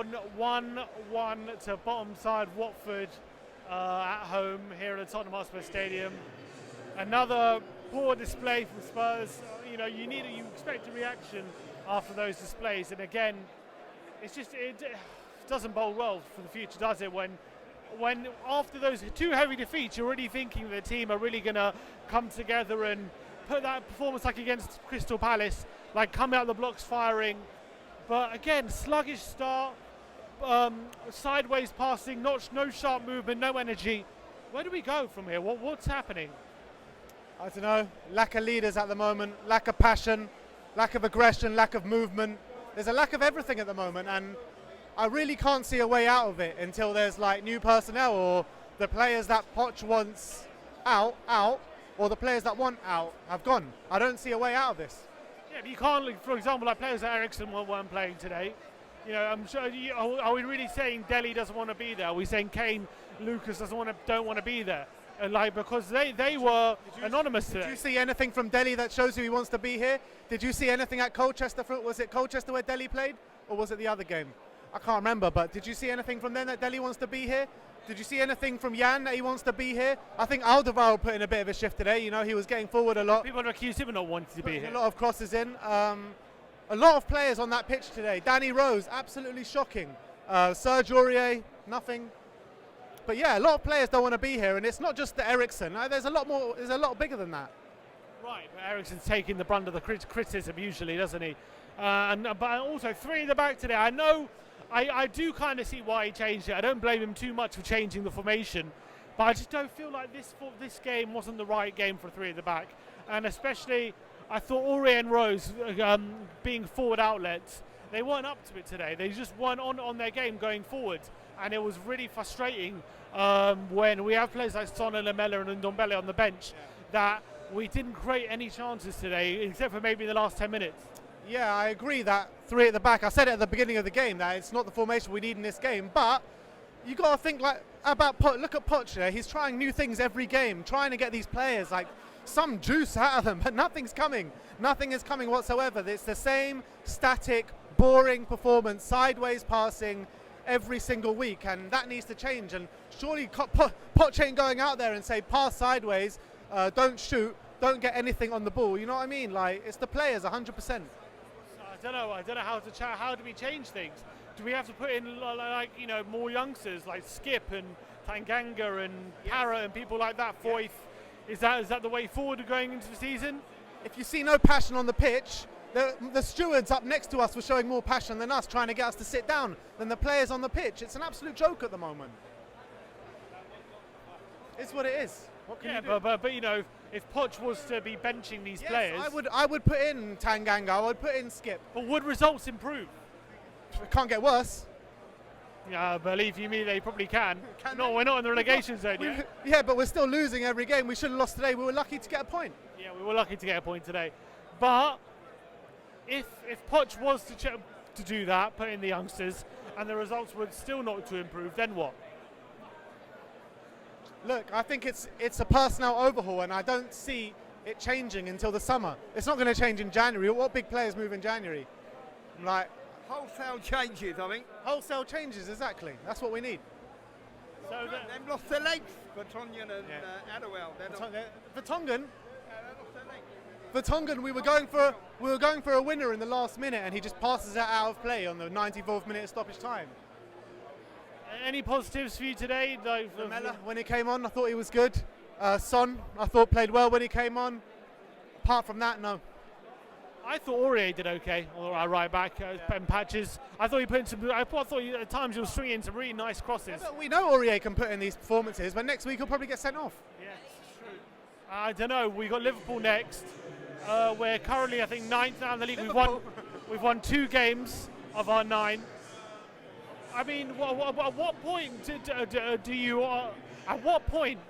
drawn 1-1 to bottom side Watford at home here at the Tottenham Hotspur Stadium. Another poor display from Spurs. You expect a reaction after those displays, and again, it doesn't bode well for the future, does it? When after those two heavy defeats, you're already thinking the team are really going to come together and put that performance like against Crystal Palace, like come out the blocks firing. But again, sluggish start, sideways passing, no sharp movement, no energy. Where do we go from here? What's happening? I don't know. Lack of leaders at the moment, lack of passion, lack of aggression, lack of movement. There's a lack of everything at the moment, and I really can't see a way out of it until there's like new personnel, or the players that Poch wants out, or the players that want out have gone. I don't see a way out of this. Yeah, but you can't, for example, like players like Eriksen weren't playing today. I'm sure. Are we really saying Dele doesn't want to be there? Are we saying Kane, Lucas don't want to be there? Because they were anonymous today. Did you see anything from Dele that shows you he wants to be here? Did you see anything at Colchester? Was it Colchester where Dele played, or was it the other game? I can't remember. But did you see anything from them that Dele wants to be here? Did you see anything from Jan that he wants to be here? I think Alderweireld put in a bit of a shift today. He was getting forward a lot. People accused him of not wanting to be here. A lot of crosses in. A lot of players on that pitch today. Danny Rose, absolutely shocking. Serge Aurier, nothing. But yeah, a lot of players don't want to be here, and it's not just the Eriksen. There's a lot more. There's a lot bigger than that. Right, but Eriksen's taking the brunt of the criticism usually, doesn't he? But also three in the back today. I know. I do kind of see why he changed it. I don't blame him too much for changing the formation, but I just don't feel like this game wasn't the right game for three at the back, and especially I thought Aurier and Rose being forward outlets, they weren't up to it today. They just weren't on their game going forward, and it was really frustrating when we have players like Son and Lamela and Ndombele on the bench that we didn't create any chances today, except for maybe in the last 10 minutes. Yeah, I agree that three at the back. I said it at the beginning of the game that it's not the formation we need in this game, but you got to think about Poch. Look at Poch there. He's trying new things every game, trying to get these players like some juice out of them, but nothing's coming. Nothing is coming whatsoever. It's the same static, boring performance, sideways passing every single week, and that needs to change. And surely Poch ain't going out there and say pass sideways, don't shoot, don't get anything on the ball. You know what I mean? Like, it's the players 100%. I don't know how do we change things? Do we have to put in more youngsters like Skip and Tanganga and Parrott and people like that? Foyth, is that the way forward going into the season? If you see no passion on the pitch, the stewards up next to us were showing more passion than us, trying to get us to sit down, than the players on the pitch. It's an absolute joke at the moment. It's what it is. What can you do? But if Poch was to be benching these players, I would put in Tanganga. I would put in Skip. But would results improve? It can't get worse. Yeah, believe you me, they probably can. No, we're not in the relegation zone yet. Yeah, but we're still losing every game. We should have lost today. We were lucky to get a point. Yeah, we were lucky to get a point today. But if Poch was to do that, put in the youngsters, and the results were still not to improve, then what? Look, I think it's a personnel overhaul, and I don't see it changing until the summer. It's not going to change in January. What big players move in January? Like wholesale changes, I think. Wholesale changes, exactly. That's what we need. So they've lost their legs, Vertonghen and Adderwell. Vertonghen. Vertonghen, we were going for a winner in the last minute, and he just passes that out of play on the 94th minute of stoppage time. Any positives for you today? Lamela, when he came on, I thought he was good. Son, I thought played well when he came on. Apart from that, no. I thought Aurier did okay, or right back in patches. I thought he put in some. I thought at times he was swinging in some really nice crosses. Yeah, we know Aurier can put in these performances, but next week he'll probably get sent off. Yes, true. I don't know. We got Liverpool next. We're currently, I think, 9th now in the league. We've won 2 games of our 9. I mean, at what point do you? At what point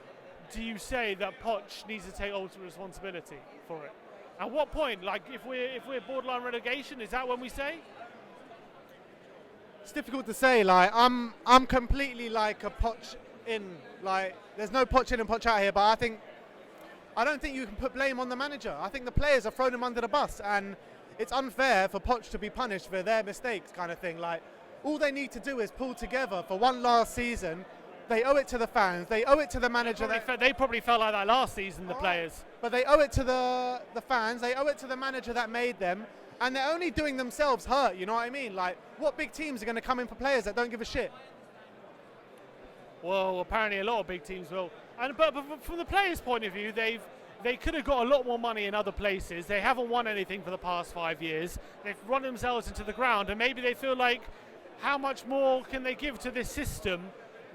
do you say that Poch needs to take ultimate responsibility for it? At what point? Like, if we're borderline relegation, is that when we say? It's difficult to say. Like, I'm completely like a Poch in. Like, there's no Poch in and Poch out here. But I don't think you can put blame on the manager. I think the players have thrown him under the bus, and it's unfair for Poch to be punished for their mistakes, kind of thing. Like, All they need to do is pull together for one last season. They owe it to the fans. They owe it to the manager. They probably felt like that last season, the players. But they owe it to the fans. They owe it to the manager that made them. And they're only doing themselves hurt, you know what I mean? Like, what big teams are going to come in for players that don't give a shit? Well, apparently a lot of big teams will. But from the players' point of view, they could have got a lot more money in other places. They haven't won anything for the past 5 years. They've run themselves into the ground, and maybe they feel like, how much more can they give to this system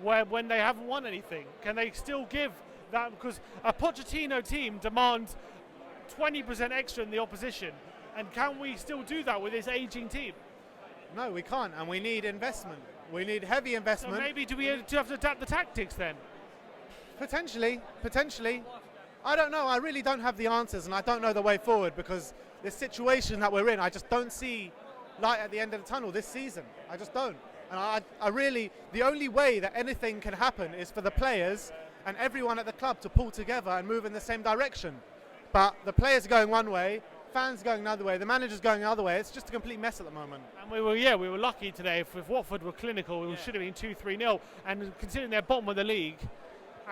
when they haven't won anything? Can they still give that? Because a Pochettino team demands 20% extra in the opposition, and can we still do that with this aging team? No, we can't, and we need investment. We need heavy investment. So maybe do we have to adapt the tactics then? Potentially. I don't know. I really don't have the answers, and I don't know the way forward, because the situation that we're in, I just don't see light at the end of the tunnel this season. I just don't. And I really, the only way that anything can happen is for the players and everyone at the club to pull together and move in the same direction. But the players are going one way, fans going another way, the manager's going the other way. It's just a complete mess at the moment. And we were lucky today. If Watford were clinical, it should have been 2-3-0. And considering they're bottom of the league,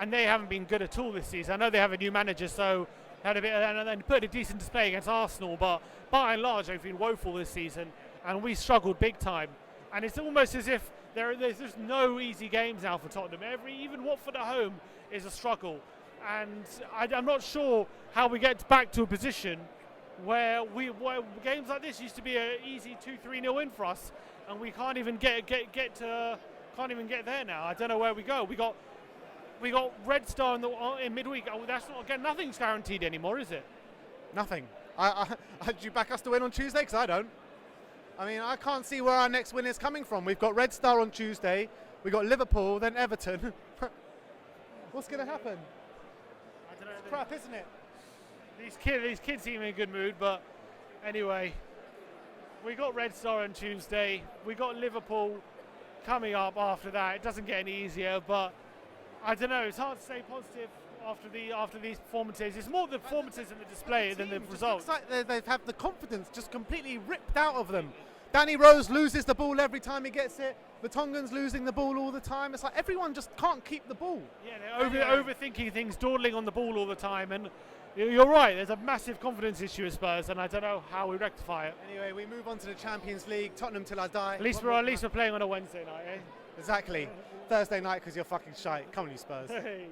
and they haven't been good at all this season. I know they have a new manager, so had a bit, and then put a decent display against Arsenal. But by and large, they've been woeful this season, and we struggled big time. And it's almost as if there's just no easy games now for Tottenham. Even Watford at home is a struggle, and I'm not sure how we get back to a position where games like this used to be an easy 2-3-0 win for us, and we can't even get there now. I don't know where we go. We got Red Star in midweek. Oh, that's not, again, nothing's guaranteed anymore, is it? Nothing. Do you back us to win on Tuesday? Because I don't. I mean, I can't see where our next win is coming from. We've got Red Star on Tuesday. We've got Liverpool, then Everton. What's going to happen? I don't know. It's crap, isn't it? These kids seem in a good mood, but anyway, we got Red Star on Tuesday. We got Liverpool coming up after that. It doesn't get any easier, but I don't know. It's hard to stay positive after these performances. It's more the performances and the display than the results. Looks like they've had the confidence just completely ripped out of them. Danny Rose loses the ball every time he gets it. The Tongans losing the ball all the time. It's like everyone just can't keep the ball. Yeah, they're overthinking things, dawdling on the ball all the time. And you're right, there's a massive confidence issue with Spurs, and I don't know how we rectify it. Anyway, we move on to the Champions League. Tottenham till I die. At least we're playing on a Wednesday night, eh? Exactly. Thursday night because you're fucking shite. Come on, you Spurs. Hey.